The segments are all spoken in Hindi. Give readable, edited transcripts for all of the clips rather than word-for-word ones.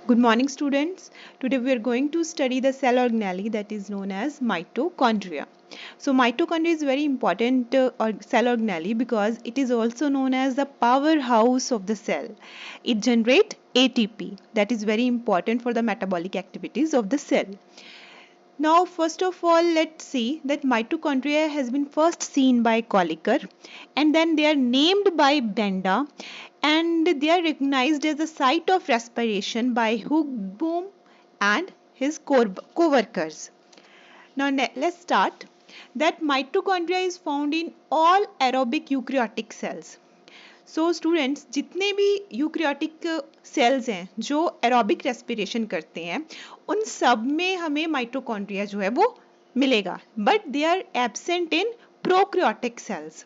Good morning, students. Today we are going to study the cell organelle that is known as mitochondria. So mitochondria is very important cell organelle because it is also known as the powerhouse of the cell. It generates ATP that is very important for the metabolic activities of the cell. Now, first of all, let's see that mitochondria has been first seen by Kolliker, and then they are named by Benda, and they are recognized as a site of respiration by Hugboom and his co-workers. Now, let's start that mitochondria is found in all aerobic eukaryotic cells. So students जितने भी यूकैरियोटिक सेल्स हैं जो एरोबिक रेस्पिरेशन करते हैं उन सब में हमें माइटोकॉन्ड्रिया जो है वो मिलेगा, but they are absent in prokaryotic cells.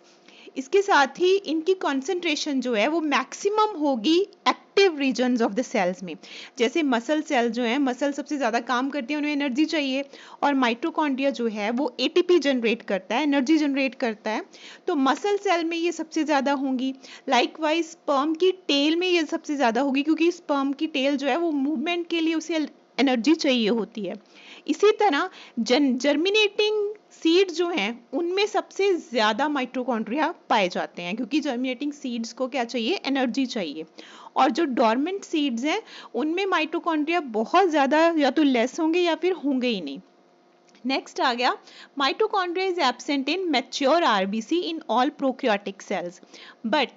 इसके साथ ही इनकी कॉन्सेंट्रेशन जो है वो मैक्सिमम होगी active regions of the cells में. जैसे मसल सेल जो है, मसल सबसे ज़्यादा काम करती है, उन्हें एनर्जी चाहिए, और माइटोकॉन्ड्रिया जो है वो एटीपी जनरेट करता है, एनर्जी जनरेट करता है. तो मसल सेल में ये सबसे ज़्यादा होंगी. लाइकवाइज स्पर्म की टेल में ये सबसे ज़्यादा होगी क्योंकि स्पर्म की टेल जो है वो मूवमेंट के लिए उसे एनर्जी चाहिए होती है. इसी तरह जर्मिनेटिंग सीड जो हैं उनमें सबसे ज़्यादा माइटोकॉन्ड्रिया पाए जाते हैं क्योंकि जर्मिनेटिंग सीड्स को क्या चाहिए, एनर्जी चाहिए. और जो डॉर्मेंट सीड्स हैं उनमें माइटोकॉन्ड्रिया बहुत ज़्यादा या तो लेस होंगे या फिर होंगे ही नहीं. नेक्स्ट आ गया mitochondria is absent in mature RBC in all prokaryotic cells. But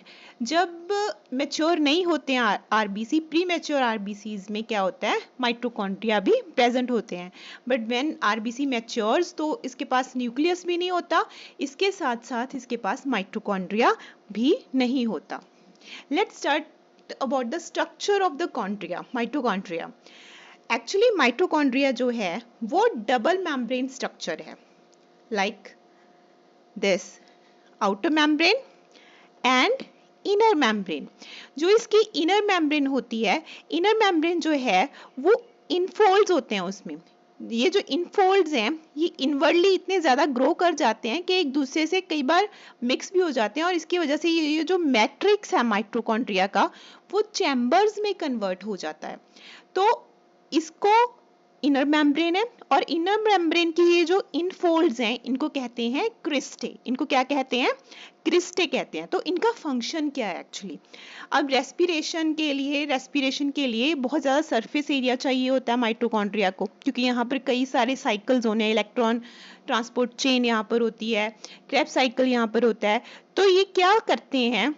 जब मैच्योर नहीं होते हैं आरबीसी, प्री मैच्योर आरबीसीज में क्या होता है, माइटोकॉन्ड्रिया भी प्रेजेंट होते हैं. बट व्हेन आरबीसी मैच्योर्स तो इसके पास न्यूक्लियस भी नहीं होता, इसके साथ साथ इसके पास माइटोकॉन्ड्रिया भी नहीं होता. Let's start about the structure of the chondria, mitochondria. Actually mitochondria जो है वो डबल मेम्ब्रेन स्ट्रक्चर है, like this, outer membrane and inner membrane. जो इसकी इनर मेम्ब्रेन होती है, इनर मेम्ब्रेन जो है वो इनफोल्ड्स होते हैं उसमें. ये जो इनफोल्ड्स हैं ये इनवर्डली इतने ज़्यादा ग्रो कर जाते हैं कि एक दूसरे से कई बार मिक्स भी हो जाते हैं, और इसकी वजह से ये जो मैट्रिक्स है माइटोकॉन्ड्रिया का वो चैम्बर्स में कन्वर्ट हो जाता है. तो इसको इनर मेम्ब्रेन है, और इनर मेम्ब्रेन की ये जो इनफोल्ड्स हैं इनको कहते हैं क्रिस्टे. इनको क्या कहते हैं, क्रिस्टे कहते हैं. तो इनका फंक्शन क्या है एक्चुअली. अब रेस्पिरेशन के लिए बहुत ज़्यादा सरफेस एरिया चाहिए होता है माइटोकॉन्ड्रिया को, क्योंकि यहाँ पर कई सारे साइकिल्स होने हैं, इलेक्ट्रॉन ट्रांसपोर्ट चेन यहाँ पर होती है, क्रेब्स साइकिल यहाँ पर होता है. तो ये क्या करते हैं,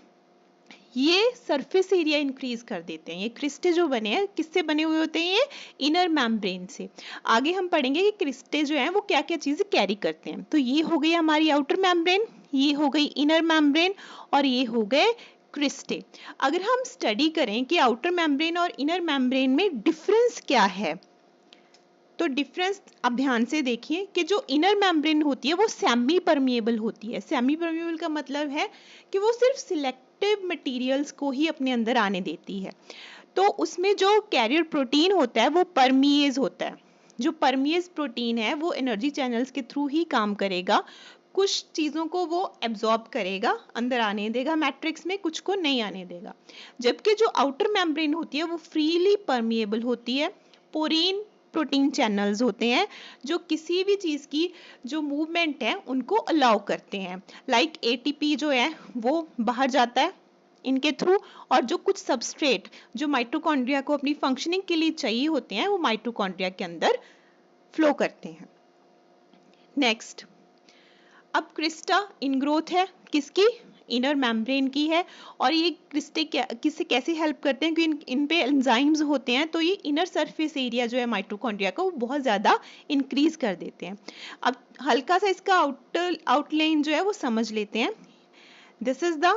ये सरफेस एरिया इंक्रीज कर देते हैं. ये क्रिस्टे जो बने हैं किससे बने हुए होते हैं, ये इनर मेम्ब्रेन से. आगे हम पढ़ेंगे कि क्रिस्टे जो हैं वो क्या क्या चीजें कैरी करते हैं. तो ये हो गई हमारी आउटर मेम्ब्रेन, ये हो गई इनर मेम्ब्रेन, और ये हो गए क्रिस्टे. अगर हम स्टडी करें कि आउटर मेम्ब्रेन और इनर मेम्ब्रेन में डिफरेंस क्या है, तो डिफरेंस अब ध्यान से देखिए कि जो इनर मेम्ब्रेन होती है वो सेमी परमिएबल होती है. सेमी परमिएबल का मतलब है कि वो सिर्फ सिलेक्टिव मटेरियल्स को ही अपने अंदर आने देती है. तो उसमें जो कैरियर प्रोटीन होता है वो परमिएज होता है. जो परमिएज प्रोटीन है वो एनर्जी चैनल्स के थ्रू ही काम करेगा. कुछ चीज़ों को वो एब्जॉर्ब करेगा, अंदर आने देगा मैट्रिक्स में, कुछ को नहीं आने देगा. जबकि जो आउटर मेम्ब्रेन होती है वो फ्रीली परमिएबल होती है. पोरीन प्रोटीन चैनल्स होते हैं जो किसी भी चीज़ की जो मूवमेंट है उनको अलाउ करते हैं. लाइक एटीपी जो है वो बाहर जाता है इनके थ्रू, और जो कुछ सबस्ट्रेट जो माइटोकॉन्ड्रिया को अपनी फंक्शनिंग के लिए चाहिए होते हैं वो माइटोकॉन्ड्रिया के अंदर फ्लो करते हैं. नेक्स्ट, अब क्रिस्टा इनग्रोथ है किसकी, इनर मेम्ब्रेन की है. और ये क्रिस्टे किससे कैसे हेल्प करते हैं, क्योंकि इन पे एंजाइम्स होते हैं, तो ये इनर सरफेस एरिया जो है माइटोकॉन्ड्रिया का वो बहुत ज़्यादा इंक्रीज कर देते हैं. अब हल्का सा इसका आउटलाइन जो है वो समझ लेते हैं. This is the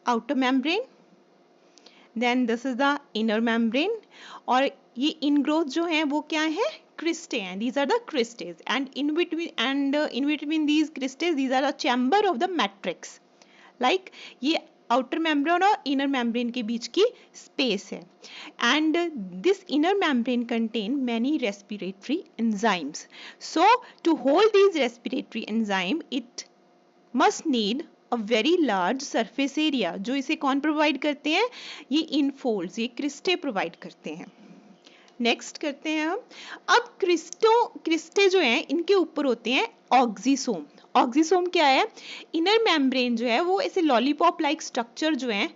outer membrane, then this is the inner membrane, और ये इनग्रोथ जो है वो क्या है, cristae, and these are the cristae, and in between these cristae these are the chamber of the matrix. like ये outer membrane और inner membrane के बीच की space है. and this inner membrane contain many respiratory enzymes. so to hold these respiratory enzyme it must need a very large surface area. जो इसे कौन प्रोवाइड करते हैं, ये इनफोल्ड्स, ये क्रिस्टे प्रोवाइड करते हैं. नेक्स्ट करते हैं हम। अब क्रिस्टे जो हैं इनके ऊपर होते हैं ऑक्सीसोम। ऑक्सीसोम क्या है? इनर मेम्ब्रेन जो है वो ऐसे लॉलीपॉप लाइक स्ट्रक्चर जो है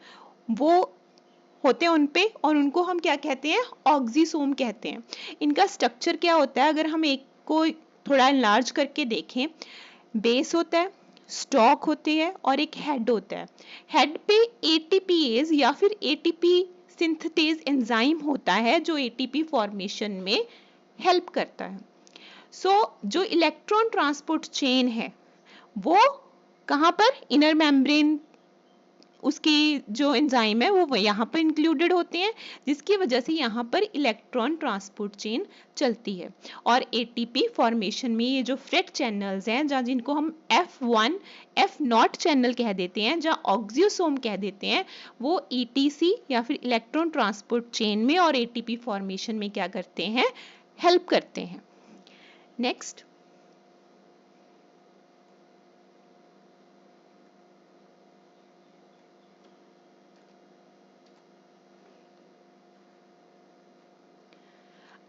वो होते हैं उन पे, और उनको हम क्या कहते हैं? ऑक्सीसोम कहते हैं। इनका स्ट्रक्चर क्या होता है? अगर हम एक को थोड़ा इनलार्ज करके देखें, बेस होता है, स्टॉक होती है और एक हेड होता है। हेड पे एटीपीएज या फिर एटीपी सिंथेटेज एंजाइम होता है जो एटीपी फॉर्मेशन में हेल्प करता है। जो इलेक्ट्रॉन ट्रांसपोर्ट चेन है वो कहाँ पर? इनर मेम्ब्रेन, उसकी जो एंजाइम है वो यहाँ पर इंक्लूडेड होते हैं, जिसकी वजह से यहाँ पर इलेक्ट्रॉन ट्रांसपोर्ट चेन चलती है। और एटीपी फॉर्मेशन में ये जो फ्रेट चैनल्स हैं, जहाँ जिनको हम F1 F0 चैनल कह देते हैं, जहाँ ऑक्सियोसोम कह देते हैं, वो ईटीसी या फिर इलेक्ट्रॉन ट्रांसपोर्ट चेन में और एटीपी फॉर्मेशन में क्या करते हैं? हेल्प करते हैं। नेक्स्ट,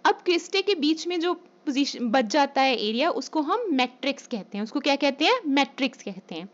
अब क्रिस्टे के बीच में जो पोजीशन बच जाता है एरिया, उसको हम मैट्रिक्स कहते हैं। उसको क्या कहते हैं? मैट्रिक्स कहते हैं।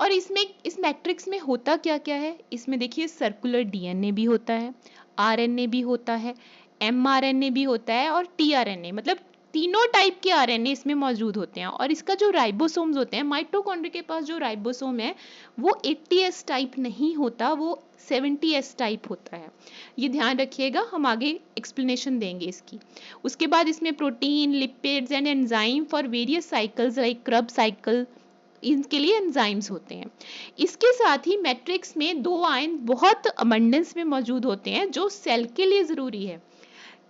और इस मैट्रिक्स में होता क्या क्या है? इसमें देखिए सर्कुलर डीएनए भी होता है, आरएनए भी होता है, एमआरएनए भी होता है और टीआरएनए, मतलब तीनों टाइप के आरएनए इसमें मौजूद होते हैं। और इसका जो राइबोसोम्स होते हैं, माइटोकॉन्ड्रिया के पास जो राइबोसोम है वो 80S टाइप नहीं होता, वो 70S टाइप होता है। ये ध्यान रखिएगा, हम आगे एक्सप्लेनेशन देंगे इसकी। उसके बाद इसमें protein, lipids and enzyme for various cycles like Krebs cycle, इनके लिए एंजाइम्स होते हैं। इसके साथ ही मैट्रिक्स में 2 आयन बहुत अबंडेंस में मौजूद होते हैं जो सेल के लिए जरूरी है,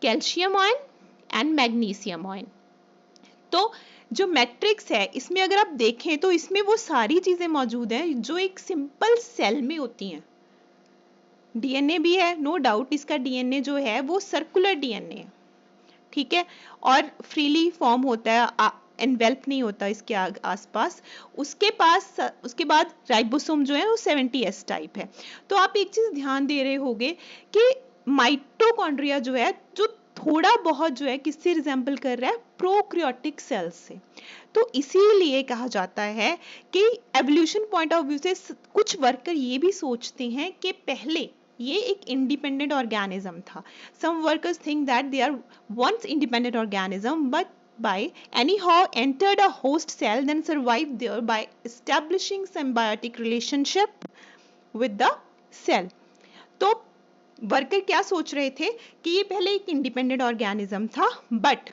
calcium ion and magnesium ion. तो जो मैट्रिक्स है इसमें अगर आप देखें तो इसमें वो सारी चीजें मौजूद हैं जो एक सिंपल सेल में होती हैं। डीएनए भी है, नो डाउट, इसका डीएनए जो है वो सर्कुलर डीएनए है, ठीक है, और फ्रीली फॉर्म होता है, एनवेल्प नहीं होता इसके आसपास। उसके बाद राइबोसोम जो है वो 70S टाइप है। तो आप एक चीज ध्यान दे रहे होंगे कि माइटोकॉन्ड्रिया जो है, जो थोड़ा बहुत जो है किससे रिजेंबल कर रहा है? प्रोकैरियोटिक सेल्स से। तो इसीलिए कहा जाता है कि एवोल्यूशन पॉइंट ऑफ व्यू से कुछ वर्कर ये भी सोचते हैं कि पहले ये एक इंडिपेंडेंट ऑर्गेनिज्म था। Some workers think that they are once independent organism but by anyhow entered a host cell then survived there by establishing symbiotic relationship with the cell। तो वर्कर क्या सोच रहे थे कि ये पहले एक इंडिपेंडेंट ऑर्गेनिज्म था, बट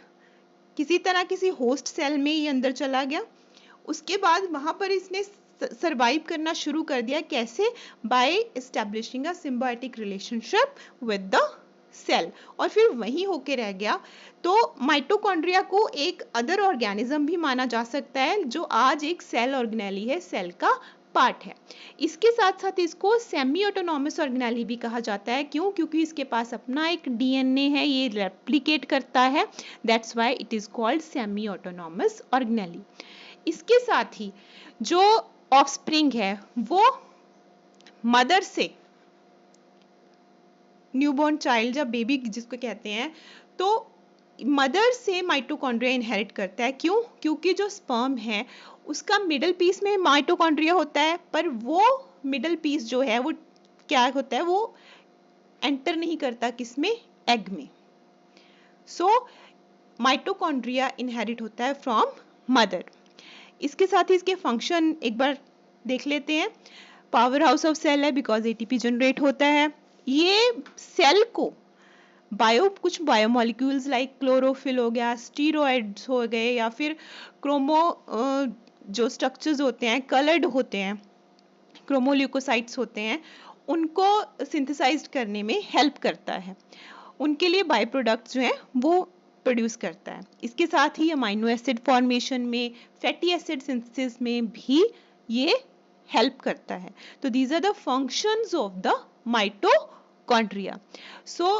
किसी तरह किसी होस्ट सेल में ये अंदर चला गया, उसके बाद वहां पर इसने सरवाइव करना शुरू कर दिया। कैसे? By establishing a symbiotic relationship with the cell, और फिर वहीं होके रह गया। तो माइटोकॉन्ड्रिया को एक अदर ऑर्गेनिज्म भी माना जा सकता है जो आज एक सेल ऑर्गेनेली है, सेल का पार्ट है। इसके साथ साथ इसको सेमी ऑटोनॉमस ऑर्गेनेली भी कहा जाता है। क्यों? क्योंकि इसके पास अपना एक डीएनए है, ये रेप्लिकेट करता है, that's why it is called semi autonomous organelle. इसके साथ ही जो ऑफस्प्रिंग है वो मदर से, न्यूबॉर्न चाइल्ड या बेबी जिसको कहते हैं, तो मदर से माइटोकॉन्ड्रिया इनहेरिट करता है। क्यों? क्योंकि जो स्पर्म है उसका मिडल पीस में माइटोकॉन्ड्रिया होता है, पर वो मिडल पीस जो है वो क्या होता है? वो एंटर नहीं करता किसमें? एग में। सो माइटोकॉन्ड्रिया इनहेरिट होता है फ्रॉम मदर। इसके साथ ही इसके फंक्शन एक बार देख लेते हैं। पावर हाउस ऑफ सेल है बिकॉज एटीपी जनरेट होता है। ये सेल को कुछ बायोमोलिक्यूल्स लाइक क्लोरोफिल हो गया, स्टीरॉइड्स हो गए, या फिर क्रोमो जो स्ट्रक्चर्स होते हैं कलर्ड होते हैं, क्रोमोल्यूकोसाइट्स होते हैं, उनको सिंथेसाइज करने में हेल्प करता है। उनके लिए बाय प्रोडक्ट्स जो हैं वो प्रोड्यूस करता है। इसके साथ ही अमाइनो एसिड फॉर्मेशन में, फैटी एसिड सिंथेसिस में भी ये हेल्प करता है। तो these are the functions of the mitochondria. So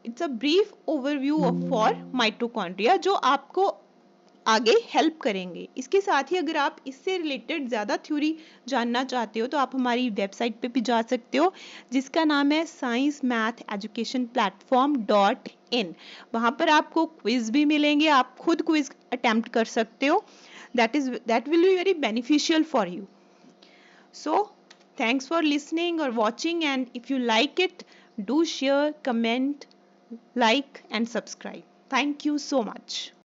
it's a brief overview of for mitochondria, जो आपको आगे हेल्प करेंगे। इसके साथ ही अगर आप इससे रिलेटेड ज़्यादा थ्योरी जानना चाहते हो तो आप हमारी वेबसाइट पे भी जा सकते हो, जिसका नाम है science-math-education-platform.in। वहाँ पर आपको क्विज भी मिलेंगे, आप खुद क्विज अटेम्प्ट कर सकते हो। that will be very beneficial for you. So thanks for listening or watching, and if you like it, do share, comment, like and subscribe. Thank you so much.